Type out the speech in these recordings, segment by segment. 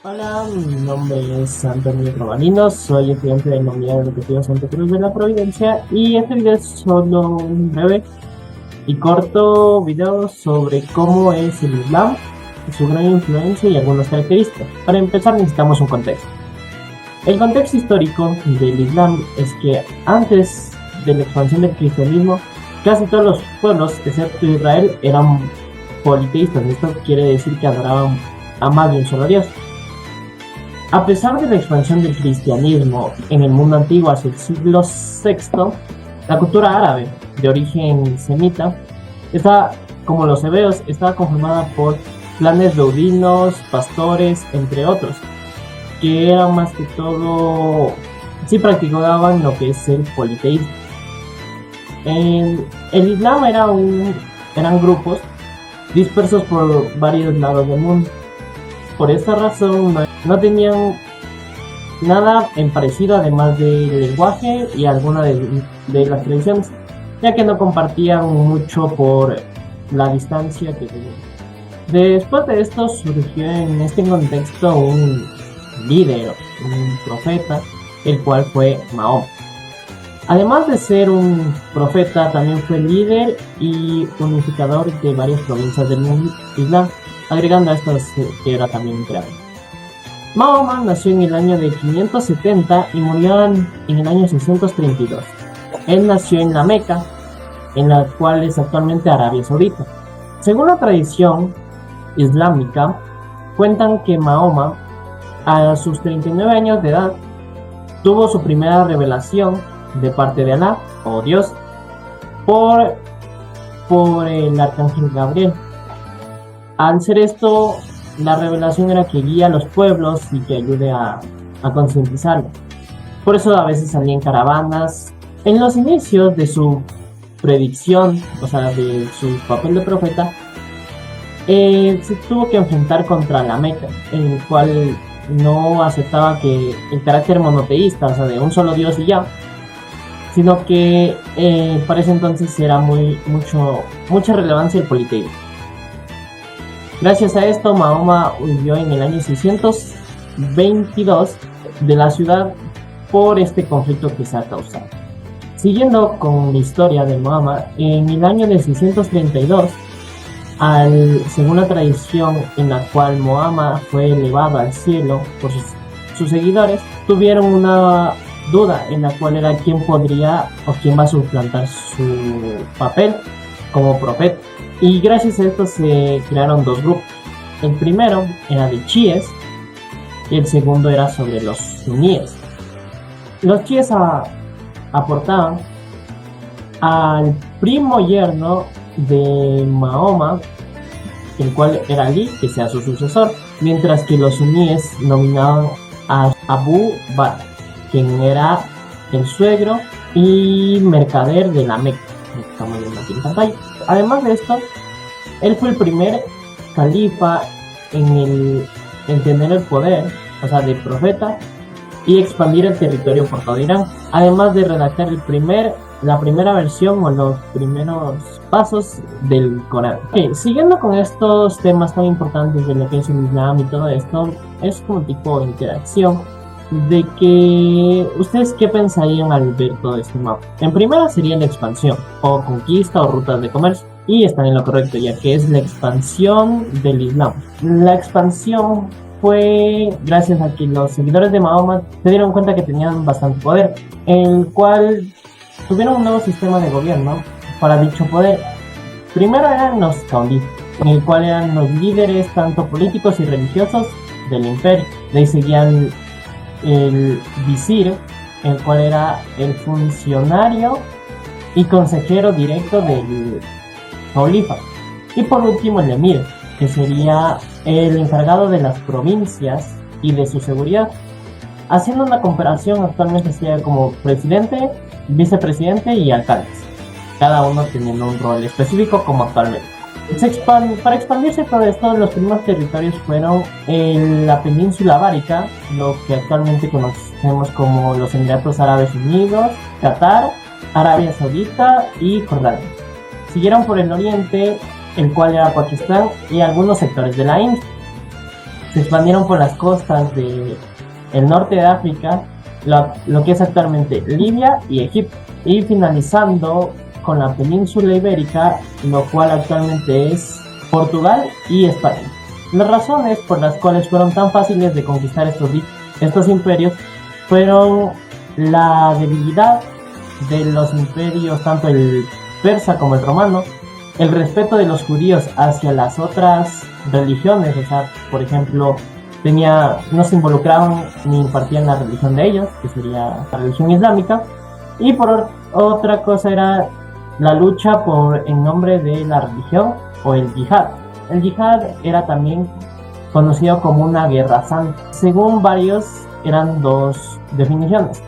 Hola, mi nombre es Antonio Robalino, soy estudiante de la Unidad Educativa Santa Cruz de la Providencia y este video es solo un breve y corto video sobre cómo es el Islam, su gran influencia y algunas características. Para empezar necesitamos un contexto. El contexto histórico del Islam es que antes de la expansión del cristianismo, casi todos los pueblos, excepto Israel, eran politeístas. Esto quiere decir que adoraban a más de un solo Dios. A pesar de la expansión del cristianismo en el mundo antiguo hacia el siglo VI, la cultura árabe, de origen semita, como los hebreos, estaba conformada por clanes beduinos, pastores, entre otros, que eran más que todo, sí practicaban lo que es el politeísmo. El Islam eran grupos dispersos por varios lados del mundo. Por esta razón no tenían nada en parecido además del lenguaje y alguna de las tradiciones, ya que no compartían mucho por la distancia que tenían. Después de esto surgió en este contexto un líder, un profeta, el cual fue Mahoma. Además de ser un profeta, también fue líder y unificador de varias provincias del mundo islam, agregando a estas que era también un creador. Mahoma nació en el año de 570 y murió en el año 632. Él nació en la Meca, en la cual es actualmente Arabia Saudita. Según la tradición islámica, cuentan que Mahoma, a sus 39 años de edad, tuvo su primera revelación de parte de Alá, o Dios, por el arcángel Gabriel. Al ser esto, la revelación era que guía a los pueblos y que ayude a concientizarlos. Por eso a veces salían caravanas. En los inicios de su predicción, o sea, de su papel de profeta, se tuvo que enfrentar contra la Meca, en el cual no aceptaba que el carácter monoteísta, o sea, de un solo Dios y ya, sino que para ese entonces era mucha relevancia el politeísmo. Gracias a esto, Mahoma huyó en el año 622 de la ciudad por este conflicto que se ha causado. Siguiendo con la historia de Mahoma, en el año de 632, según la tradición en la cual Mahoma fue elevado al cielo por sus seguidores, tuvieron una duda en la cual era quién podría o quién va a suplantar su papel como profeta. Y gracias a esto se crearon dos grupos. El primero era de chiíes y el segundo era sobre los suníes. Los chiíes aportaban al primo yerno de Mahoma, el cual era Ali, que sea su sucesor, mientras que los suníes nominaban a Abu Bakr, quien era el suegro y mercader de la Meca. Estamos viendo aquí en pantalla. Además de esto, él fue el primer califa en tener el poder, o sea, de profeta, y expandir el territorio por todo Irán, además de redactar la primera versión o los primeros pasos del Corán. Siguiendo con estos temas tan importantes de lo que es el Islam y todo esto, es como tipo de interacción de que ustedes qué pensarían al ver todo este mapa. En primera sería la expansión, o conquista o rutas de comercio, y están en lo correcto, ya que es la expansión del Islam. La expansión fue gracias a que los seguidores de Mahoma se dieron cuenta que tenían bastante poder, el cual tuvieron un nuevo sistema de gobierno para dicho poder. Primero eran los califas, en el cual eran los líderes tanto políticos y religiosos del imperio. De ahí seguían el visir, el cual era el funcionario y consejero directo del califa. Y por último el emir, que sería el encargado de las provincias y de su seguridad. Haciendo una comparación, actualmente sería como presidente, vicepresidente y alcaldes, cada uno teniendo un rol específico como actualmente. Para expandirse todo esto, los primeros territorios fueron la península arábica, lo que actualmente conocemos como los Emiratos Árabes Unidos, Qatar, Arabia Saudita y Jordania. Siguieron por el oriente, el cual era Pakistán y algunos sectores de la India. se expandieron por las costas del norte de África, lo que es actualmente Libia y Egipto, y finalizando con la península ibérica, lo cual actualmente es Portugal y España. Las razones por las cuales fueron tan fáciles de conquistar estos imperios fueron la debilidad de los imperios, tanto el persa como el romano, el respeto de los judíos hacia las otras religiones, o sea, por ejemplo, no se involucraban ni impartían la religión de ellos, que sería la religión islámica, y por otra cosa era la lucha en nombre de la religión o el yihad. El yihad era también conocido como una guerra santa. Según varios, eran dos definiciones.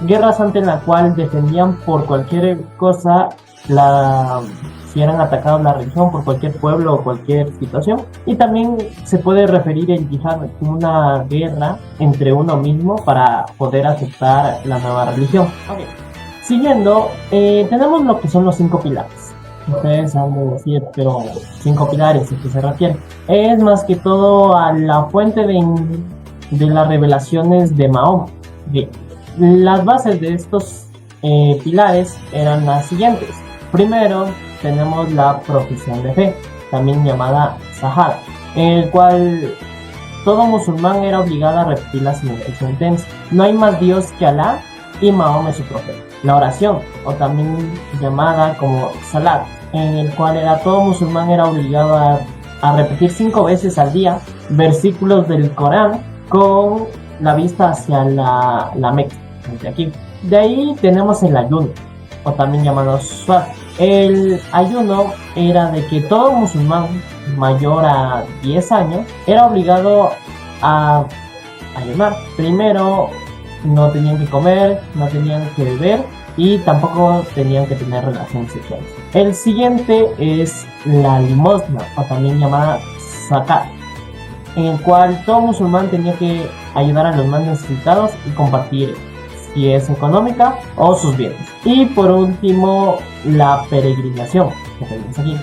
Guerra santa en la cual defendían por cualquier cosa si eran atacados la religión por cualquier pueblo o cualquier situación. Y también se puede referir el yihad como una guerra entre uno mismo para poder aceptar la nueva religión. Okay. Siguiendo, tenemos lo que son los 5 pilares. Ustedes han de decir, pero 5 pilares, ¿a qué se refiere? Es más que todo a la fuente de las revelaciones de Mahoma. Bien, las bases de estos pilares eran las siguientes. Primero, tenemos la profesión de fe, también llamada Shahada, en el cual todo musulmán era obligado a repetir la siguiente sentencia: no hay más Dios que Alá y Mahoma es su profeta. La oración, o también llamada como Salat, en el cual todo musulmán era obligado a repetir 5 veces al día versículos del Corán con la vista hacia la Meca, desde aquí. De ahí tenemos el ayuno, o también llamado Swat. El ayuno era de que todo musulmán mayor a 10 años era obligado a ayunar. Primero, no tenían que comer, no tenían que beber y tampoco tenían que tener relaciones sexuales. El siguiente es la limosna, o también llamada zakat, en el cual todo musulmán tenía que ayudar a los más necesitados y compartir, si es económica o sus bienes. Y por último, la peregrinación, que tenemos aquí,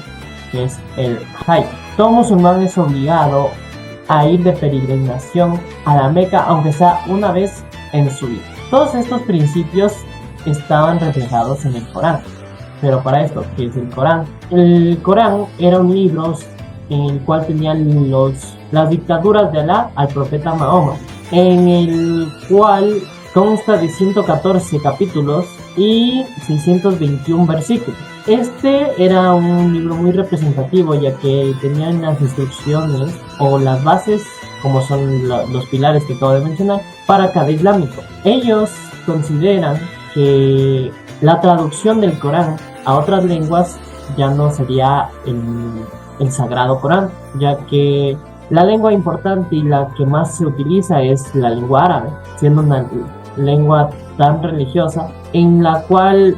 que es el Hajj. Todo musulmán es obligado a ir de peregrinación a la Meca, aunque sea una vez en su vida. Todos estos principios estaban reflejados en el Corán. Pero para esto, ¿qué es el Corán? El Corán era un libro en el cual tenían las dictaduras de Alá al profeta Mahoma, en el cual consta de 114 capítulos y 621 versículos. Este era un libro muy representativo, ya que tenían las instrucciones o las bases, como son los pilares que acabo de mencionar, para cada islámico. Ellos consideran que la traducción del Corán a otras lenguas ya no sería el sagrado Corán, ya que la lengua importante y la que más se utiliza es la lengua árabe, siendo una lengua tan religiosa, en la cual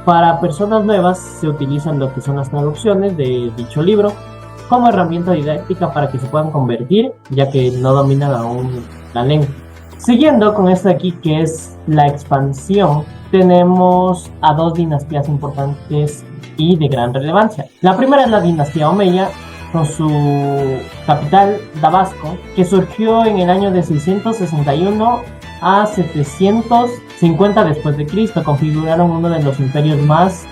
para personas nuevas se utilizan lo que son las traducciones de dicho libro como herramienta didáctica para que se puedan convertir, ya que no dominan aún la lengua. Siguiendo con esto aquí, que es la expansión, tenemos a 2 dinastías importantes y de gran relevancia. La primera es la dinastía Omeya, con su capital Damasco, que surgió en el año de 661 a 750 después de Cristo. Configuraron uno de los imperios más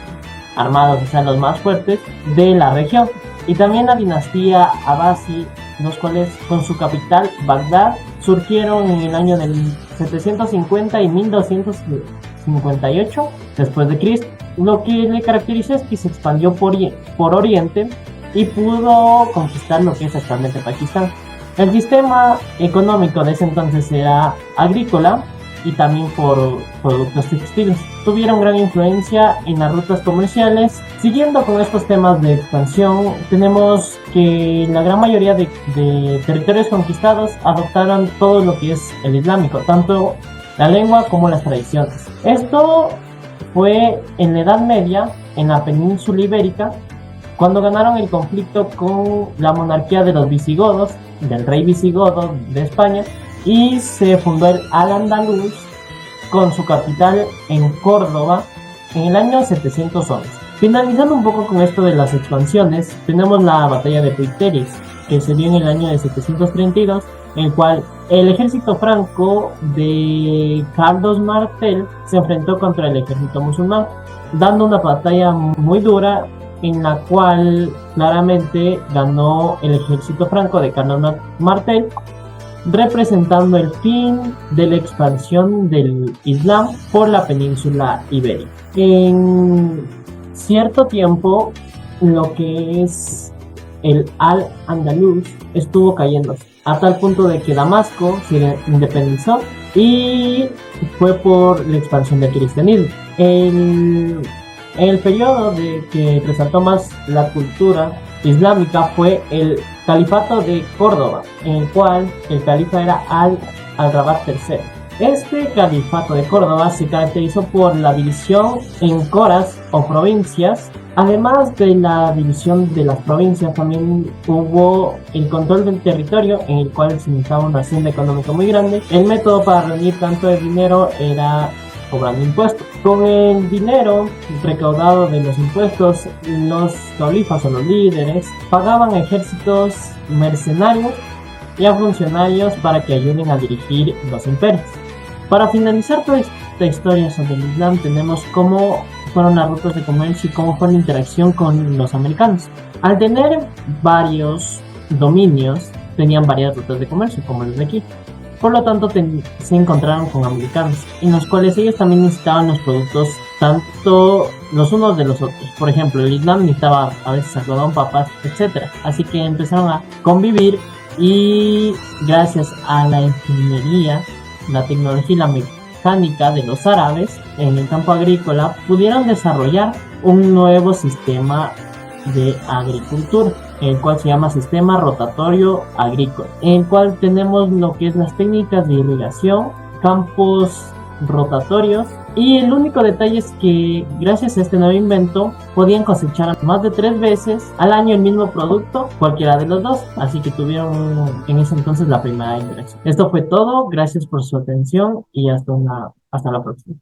armados, o sea, los más fuertes de la región. Y también la dinastía Abbasi, los cuales con su capital Bagdad surgieron en el año del 750 y 1258 después de Cristo. Lo que le caracteriza es que se expandió por Oriente y pudo conquistar lo que es actualmente Pakistán. El sistema económico de ese entonces era agrícola y también por productos textiles. Tuvieron gran influencia en las rutas comerciales. Siguiendo con estos temas de expansión, tenemos que la gran mayoría de territorios conquistados adoptaron todo lo que es el islámico, tanto la lengua como las tradiciones. Esto fue en la Edad Media, en la península ibérica, cuando ganaron el conflicto con la monarquía de los visigodos, del rey visigodo de España, y se fundó el Al-Andalus con su capital en Córdoba en el año 711. Finalizando un poco con esto de las expansiones, tenemos la batalla de Poitiers, que se dio en el año de 732, en el cual el ejército franco de Carlos Martel se enfrentó contra el ejército musulmán, dando una batalla muy dura en la cual claramente ganó el ejército franco de Carlos Martel, representando el fin de la expansión del Islam por la península ibérica. En cierto tiempo, lo que es el Al-Andalus estuvo cayendo a tal punto de que Damasco se independizó y fue por la expansión del cristianismo. El periodo de que resaltó más la cultura islámica fue el Califato de Córdoba, en el cual el califa era Al-Rabat III. Este califato de Córdoba se caracterizó por la división en coras o provincias. Además de la división de las provincias, también hubo el control del territorio, en el cual se necesitaba una hacienda económica muy grande. El método para reunir tanto de dinero era cobrando impuestos. Con el dinero recaudado de los impuestos, los califas o los líderes pagaban ejércitos mercenarios y a funcionarios para que ayuden a dirigir los imperios. Para finalizar toda esta historia sobre el Islam, tenemos cómo fueron las rutas de comercio y cómo fue la interacción con los americanos. Al tener varios dominios, tenían varias rutas de comercio, como los de aquí. Por lo tanto, se encontraron con americanos, en los cuales ellos también necesitaban los productos tanto los unos de los otros. Por ejemplo, el Islam necesitaba a veces algodón, papas, etc. Así que empezaron a convivir y gracias a la ingeniería, la tecnología y la mecánica de los árabes en el campo agrícola, pudieron desarrollar un nuevo sistema de agricultura, el cual se llama sistema rotatorio agrícola, en el cual tenemos lo que es las técnicas de irrigación, campos rotatorios, y el único detalle es que gracias a este nuevo invento podían cosechar más de 3 veces al año el mismo producto, cualquiera de los dos, así que tuvieron en ese entonces la primera interacción. Esto fue todo, gracias por su atención y hasta la próxima.